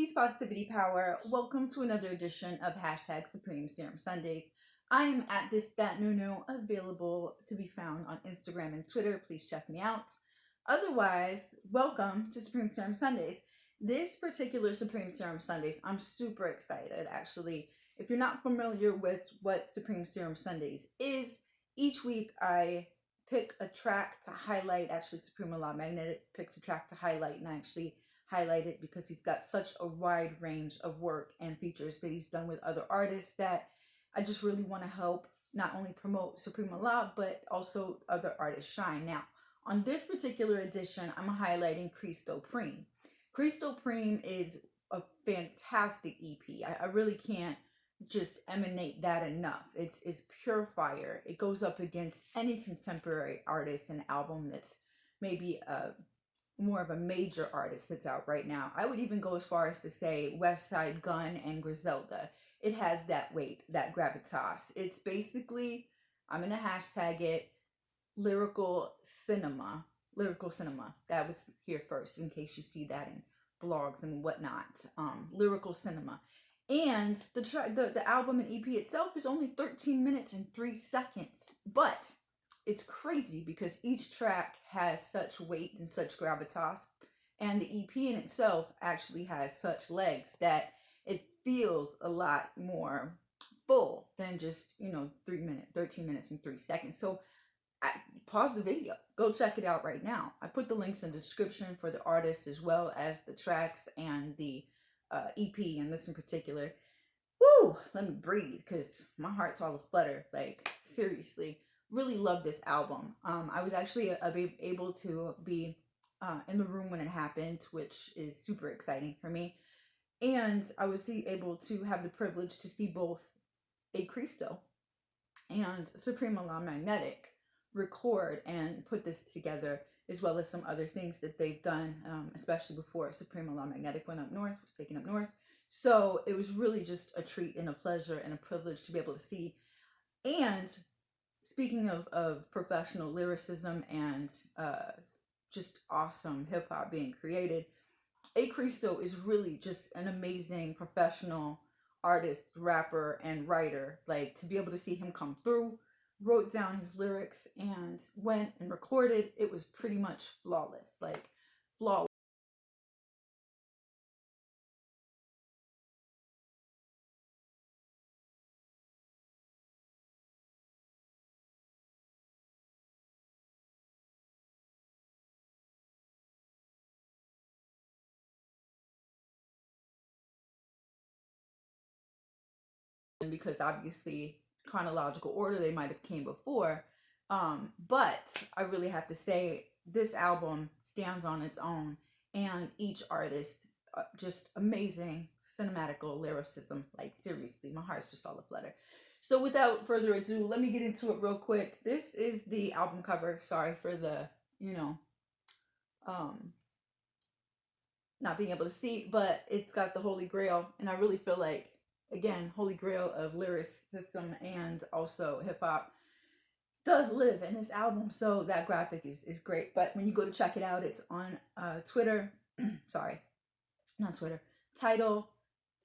Peace, positivity, power. Welcome to another edition of hashtag Supreme Serum Sundays. I am at this, that, no, available to be found on Instagram and Twitter. Please check me out. Otherwise, welcome to Supreme Serum Sundays. This particular Supreme Serum Sundays, I'm super excited, actually. If you're not familiar with what Supreme Serum Sundays is, each week I pick a track to highlight. Actually, Supreme Allah Magnetic picks a track to highlight, and I actually highlight it because he's got such a wide range of work and features that he's done with other artists that I just really want to help not only promote Supreme Allah, but also other artists shine. Now, on this particular edition, I'm highlighting Cristo Preme. Cristo Preme is a fantastic EP. I really can't just emanate that enough. It's pure fire. It goes up against any contemporary artist and album that's maybe more of a major artist that's out right now. I would even go as far as to say West Side Gun and Griselda. It has that weight, that gravitas. It's basically, I'm going to hashtag it, lyrical cinema. Lyrical cinema. That was here first, in case you see that in blogs and whatnot. Lyrical cinema. And the album and EP itself is only 13 minutes and 3 seconds. But it's crazy because each track has such weight and such gravitas, and the EP in itself actually has such legs that it feels a lot more full than just, 13 minutes and 3 seconds. So pause the video, go check it out right now. I put the links in the description for the artist as well as the tracks and the EP and this in particular. Woo! Let me breathe because my heart's all aflutter. Like, seriously. Really love this album. I was actually able to be in the room when it happened, which is super exciting for me. And I was able to have the privilege to see both a Cristo and Supreme Allah Magnetic record and put this together, as well as some other things that they've done, especially before Supreme Allah Magnetic was taken up north. So it was really just a treat and a pleasure and a privilege to be able to see. And speaking of professional lyricism and just awesome hip-hop being created, A Cristo is really just an amazing professional artist, rapper, and writer. Like, to be able to see him come through, wrote down his lyrics, and went and recorded, it was pretty much flawless. Like, flawless. Because obviously chronological order, they might have came before, but I really have to say this album stands on its own, and each artist just amazing cinematical lyricism. Like, seriously, my heart's just all aflutter. So without further ado, let me get into it real quick. This is the album cover. Sorry for the not being able to see, but it's got the Holy Grail, and I really feel like, again, Holy Grail of lyricism and also hip-hop does live in this album. So that graphic is great. But when you go to check it out, it's on Twitter. Sorry, not Twitter. Tidal,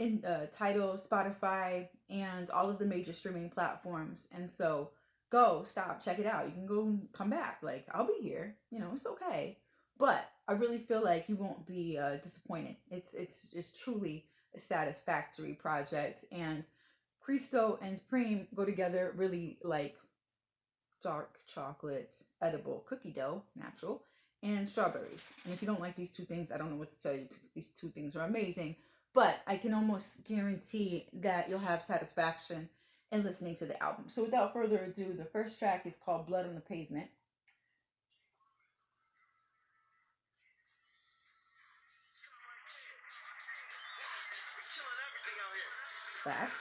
Spotify, and all of the major streaming platforms. And so check it out. You can go and come back. Like, I'll be here. It's okay. But I really feel like you won't be disappointed. It's truly a satisfactory project, and Cristo and Preme go together really like dark chocolate, edible cookie dough, natural, and strawberries. And if you don't like these two things, I don't know what to tell you, because these two things are amazing, but I can almost guarantee that you'll have satisfaction in listening to the album. So without further ado, the first track is called Blood on the Pavement. Facts.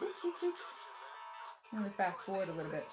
Oops, oops, oops. I'm going to fast forward a little bit.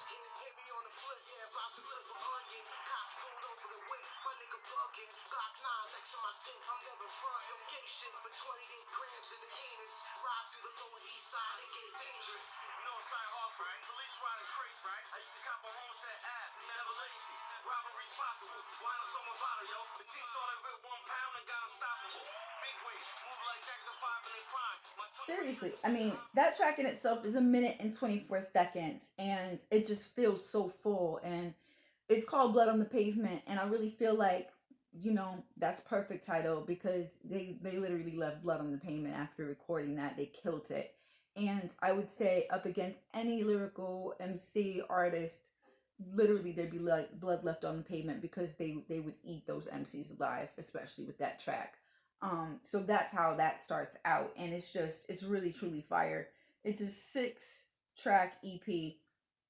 Seriously, I mean, that track in itself is 1 minute and 24 seconds, and it just feels so full. And it's called Blood on the Pavement, and I really feel like, that's perfect title because they literally left blood on the pavement after recording that. They killed it. And I would say up against any lyrical MC artist, literally there'd be like blood left on the pavement because they would eat those MCs alive, especially with that track. So that's how that starts out, and it's really truly fire. It's a 6-track EP,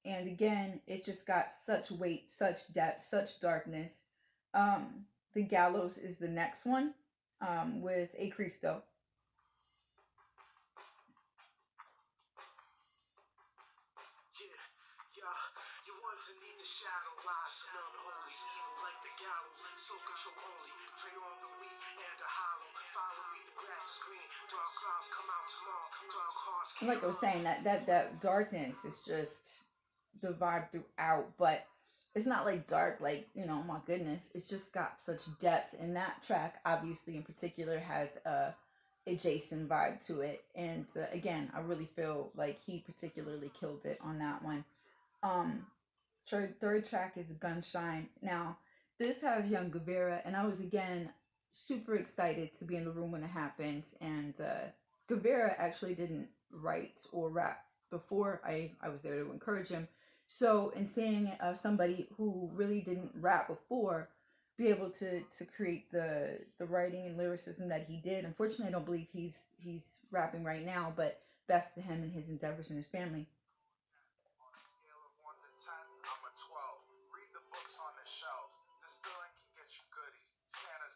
and again, it's just got such weight, such depth, such darkness. The Gallows is the next one, with a Cristo. Underneath the shadow lies some unholy evil like the gallows, so control only. Pray on the weak and the hollow. Follow me, the grass is green. Dark clouds come out tomorrow. Dark hearts. Like I was saying, that darkness is just the vibe throughout, but it's not like dark, like, oh my goodness. It's just got such depth, and that track, obviously, in particular, has a Jason vibe to it. And again, I really feel like he particularly killed it on that one. Third track is Gunshine. Now, this has Young Guevara, and I was, again, super excited to be in the room when it happened. And Guevara actually didn't write or rap before I was there to encourage him. So in seeing somebody who really didn't rap before be able to create the writing and lyricism that he did, unfortunately, I don't believe he's rapping right now, but best to him and his endeavors and his family.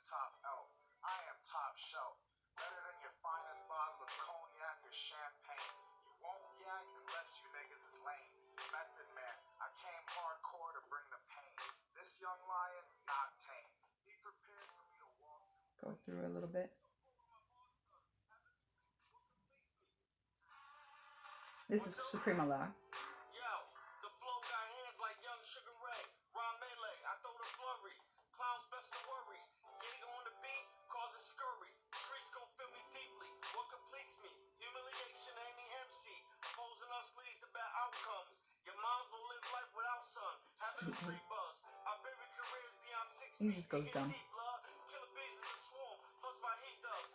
Top elf. I am top shelf. Better than your finest bottle of cognac or champagne. You won't yak unless you niggas is lame. Method man, I came hardcore to bring the pain. This young lion, not tame. Be prepared for me to walk. Go through a little bit. This is Supreme Allah. Yo, the flow got hands like young Sugar Ray. Ron Melee, I throw the flurry. Clowns best to worry. On the beat, causes scurry. Streets gon' feel me deeply. What completes me? Humiliation ain't the MC. Opposing us leads to bad outcomes. Your mom will live life without son. Having a street buzz. Our baby careers beyond 6 feet. He just goes down. Killer bees in the swarm. Plus my heat does.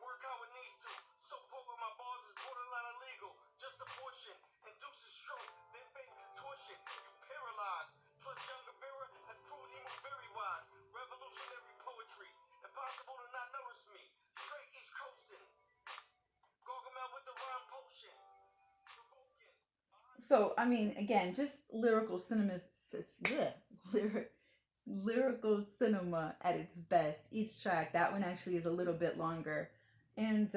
Work how it needs to. So poor with my bars is borderline illegal. Just a portion. Induces stroke. Then face contortion. You paralyzed. Plus younger Vera has proved he moved very wise. Revolutionary poetry. Impossible to not notice me. Straight East Coastin'. Gargamel with the rhyme potion. So, I mean, again, just lyrical cinema, lyrical cinema at its best. Each track, that one actually is a little bit longer. And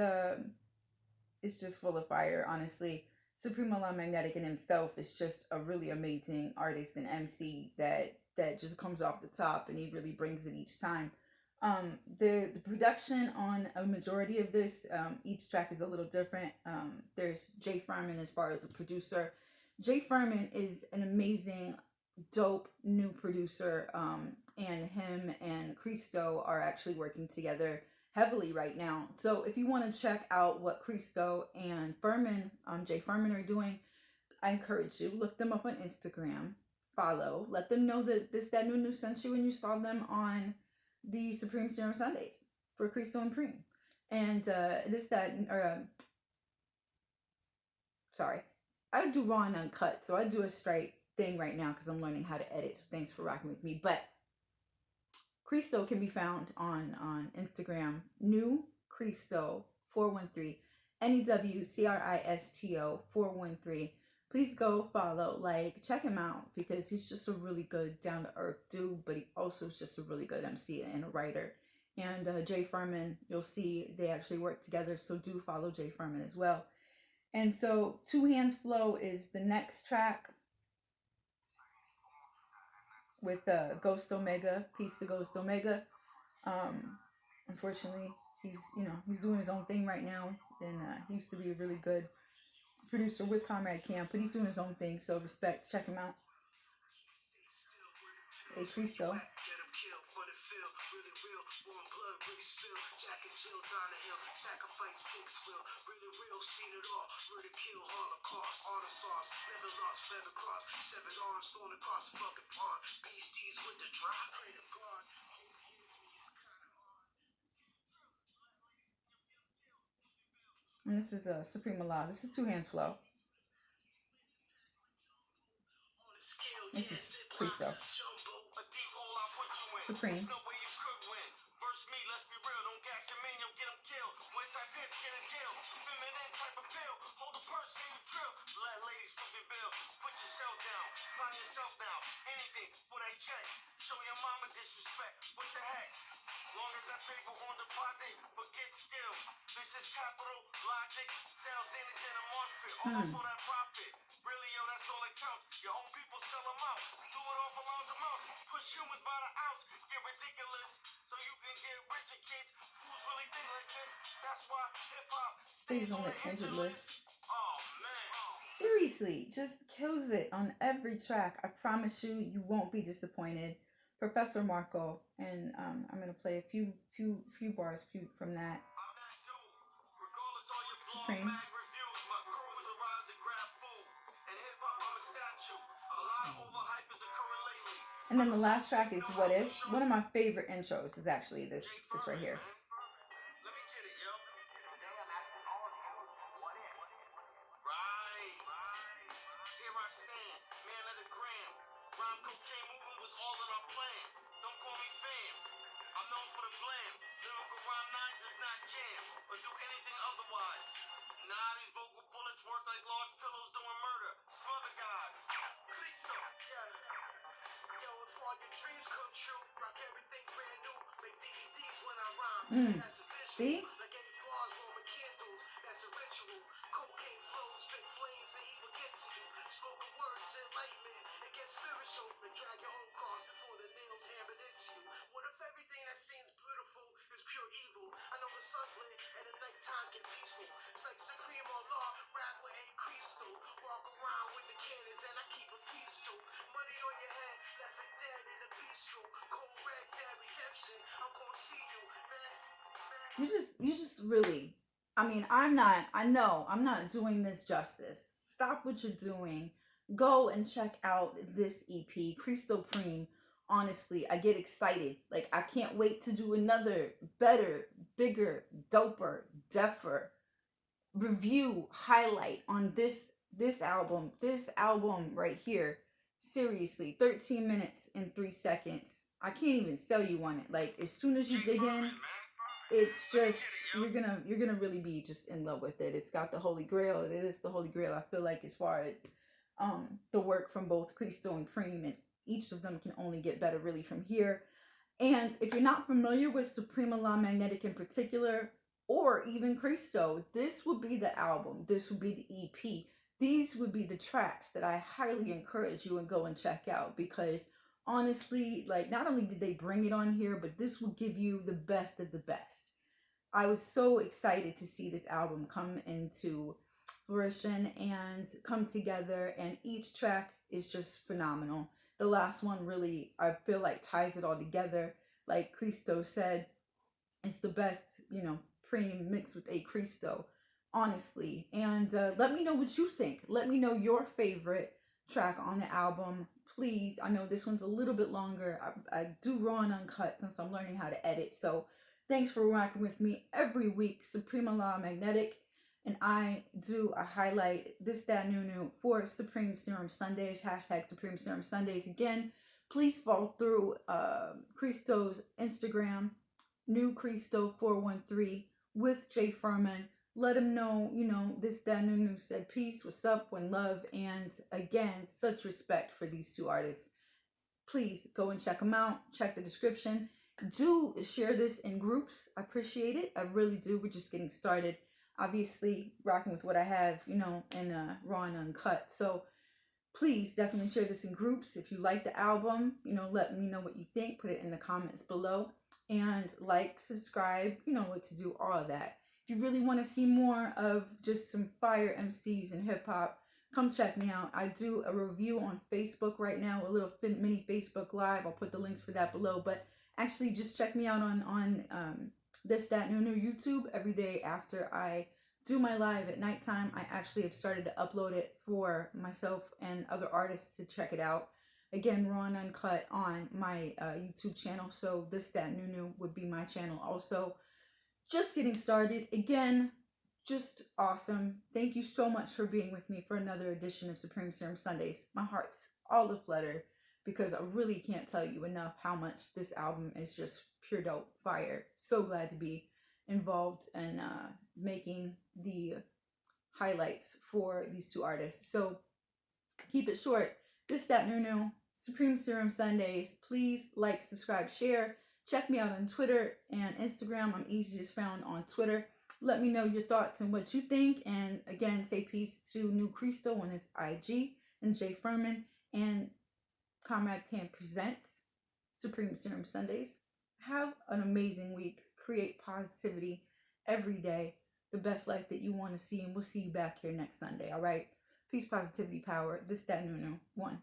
it's just full of fire, honestly. Supreme Allah Magnetic in himself is just a really amazing artist and MC that just comes off the top, and he really brings it each time. The production on a majority of this, each track is a little different. There's Jay Furman as far as the producer. Jay Furman is an amazing, dope new producer, and him and Cristo are actually working together heavily right now. So if you want to check out what Cristo and Furman, Jay Furman, are doing, I encourage you, look them up on Instagram, follow, let them know that new sent you, and you saw them on the Supreme Serum Sundays for Cristo and Preme. And I do raw and uncut, so I do a straight thing right now because I'm learning how to edit, so thanks for rocking with me. But Cristo can be found on Instagram, New Cristo 413, NEWCRISTO 413. Please go follow, check him out, because he's just a really good down-to-earth dude, but he also is just a really good MC and a writer. And Jay Furman, you'll see they actually work together, so do follow Jay Furman as well. And so Two Hands Flow is the next track with Ghost Omega. Peace to Ghost Omega. Unfortunately, he's doing his own thing right now. And he used to be a really good producer with Comrad Camp, but he's doing his own thing. So respect. Check him out. Hey, Cristo. And this is Supreme Allah. This is two hands flow. This is Cristo Supreme. Show your mama disrespect. What the heck? Long as that paper on deposit, forget skill. This is capital logic. Sales in is in a marsh pit. All for that profit. Really, yo, that's all it counts. Your own people sell them out. Do it all for large amounts. Push humans by the ounce. Get ridiculous. So you can get richer kids. Who's really think like this? That's why hip hop stays on the injured list. Oh, man. Seriously, just kills it on every track. I promise you, you won't be disappointed. Professor Marco, and I'm gonna play a few bars from that. Supreme. And then the last track is What If. One of my favorite intros is actually this right here. See? You just really, I mean, I know I'm not doing this justice. Stop what you're doing. Go and check out this EP, Cristo Preme. Honestly, I get excited. Like, I can't wait to do another better, bigger, doper, deafer review highlight on this album. This album right here. Seriously, 13 minutes and 3 seconds. I can't even sell you on it. Like, as soon as you dig in, it's just, you're gonna really be just in love with it. It's got the Holy Grail. It is the Holy Grail, I feel like, as far as the work from both Cristo and Preme, and each of them can only get better really from here. And if you're not familiar with Supreme Allah Magnetic in particular, or even Cristo, this would be the album. This would be the EP. These would be the tracks that I highly encourage you and go and check out, because honestly, like, not only did they bring it on here, but this will give you the best of the best. I was so excited to see this album come into fruition and come together, and each track is just phenomenal. The last one really, I feel like, ties it all together. Like Cristo said, it's the best, Preme mixed with a Cristo, honestly. And let me know what you think. Let me know your favorite track on the album. Please, I know this one's a little bit longer. I do raw and uncut since I'm learning how to edit. So thanks for rocking with me every week. Supreme Allah Magnetic. And I do a highlight this, that, new for Supreme Serum Sundays. # Supreme Serum Sundays. Again, please follow through Cristo's Instagram, New Cristo 413 with Jay Furman. Let him know, this, that, new said peace, what's up, one love, and again, such respect for these two artists. Please go and check them out. Check the description. Do share this in groups. I appreciate it. I really do. We're just getting started. Obviously, rocking with what I have, in raw and uncut. So please definitely share this in groups. If you like the album, let me know what you think. Put it in the comments below. and like, subscribe, you know what to do, all of that. If you really want to see more of just some fire MCs and hip hop, come check me out. I do a review on Facebook right now, a little mini Facebook Live. I'll put the links for that below. But actually, just check me out on This That New YouTube every day after I do my live at nighttime. I actually have started to upload it for myself and other artists to check it out. Again, raw and uncut on my YouTube channel. So This That New would be my channel also. Just getting started. Again, just awesome. Thank you so much for being with me for another edition of Supreme Serum Sundays. My heart's all aflutter because I really can't tell you enough how much this album is just pure dope fire. So glad to be involved in making the highlights for these two artists. So keep it short. This, that, new, Supreme Serum Sundays. Please like, subscribe, share. Check me out on Twitter and Instagram. I'm easiest found on Twitter. Let me know your thoughts and what you think. And again, say peace to New Cristo on his IG and Jay Furman and Comrad Can Presents Supreme Serum Sundays. Have an amazing week. Create positivity every day. The best life that you want to see. And we'll see you back here next Sunday. All right. Peace, positivity, power. This, that, new. One.